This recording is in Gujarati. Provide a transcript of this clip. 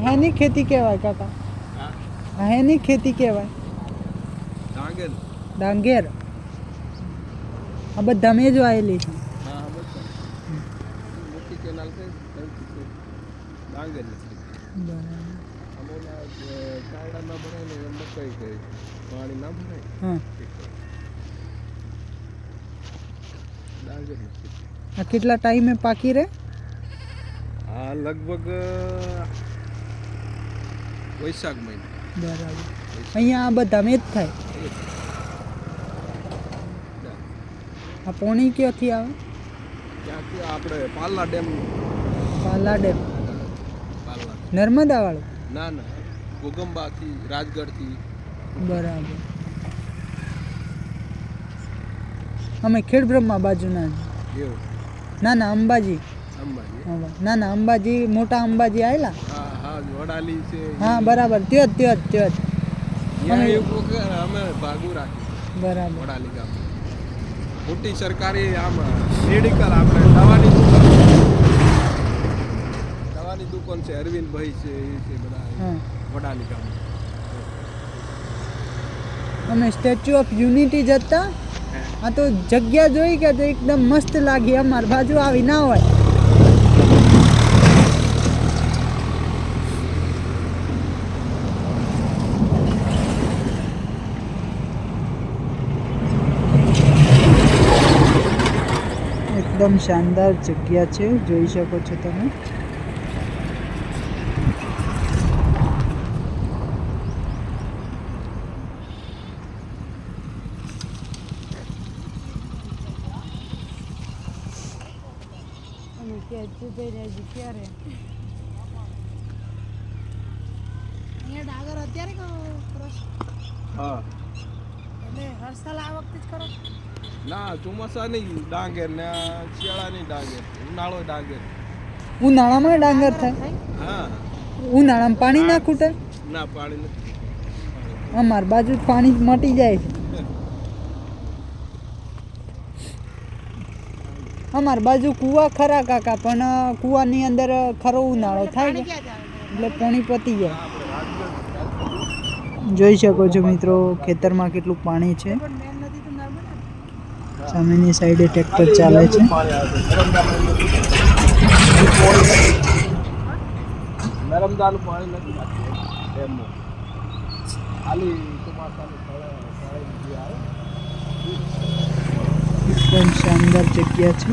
હેની ખેતી કહેવાય કાકા? આ હેની ખેતી કહેવાય? ડાંગર. ડાંગેર. આ બધા મેં જ વાયેલી છે. હા મોટી કેનાલ છે ડાંગર. બરાબર. અમોના કાયડામાં ભરાય ને મકાઈ કરી પાણી ના ભરાય. હા. ડાંગર. આ કેટલા ટાઈમે પાકી રહે? આ લગભગ વૈશાખ મહિના. બરાબર. અહીંયા આ બધા મેં જ થાય. આ પોણી ક્યાંથી આવે? ત્યાંથી આપણે પાલા ડેમ. પાલા ડેમ. પાલા. નર્મદા વાળું? ના ગોગંબાથી રાજગઢથી. બરાબર. અમે ખેડબ્રહ્મા બાજુના એવું. ના અંબાજી. ના અંબાજી મોટા અંબાજી આવેલા. હા વડાલી છે. હા બરાબર ત્યો જ અમે ભાગુ રાખી. બરાબર. વડાલી ગામ મોટી સરકારી આમ મેડિકલ આપણે દવાની દુકાન છે. અરવિંદભાઈ છે એ છે બધા વડાલી ગામ. અમે સ્ટેચ્યુ ઓફ યુનિટી જતા આ તો જગ્યા જોઈ કે એકદમ મસ્ત લાગી. અમાર બાજુ આવી ના હોય. એકદમ શાનદાર જગ્યા છે, જોઈ શકો છો તમે. ડાંગર અત્યારે હા એટલે હર સાલ આ વખતે જ કરો? ના ચોમાસા નહીં ડાંગર ને શિયાળા નહીં ડાંગર. ઉનાળો ડાંગર. ઉનાળામાં ડાંગર થાય? હા. ઉનાળામાં પાણી ના ખૂટે? ના પાણી નથી. અમાર બાજુ પાણી મટી જાય છે. અમાર બાજુ કૂવા ખરા કાકા, પણ કૂવાની અંદર ખરો ઉનાળો થાય ને એટલે પાણી પતી જાય. જોઈ શકો છો મિત્રો ખેતરમાં કેટલું પાણી છે. સામેની સાઈડે ટ્રેક્ટર ચાલે છે. નર્મદાનું પાણી નથી ડેમમાં. ખાલી ચોમાસાનું એકદમ શાનદાર જગ્યા છે.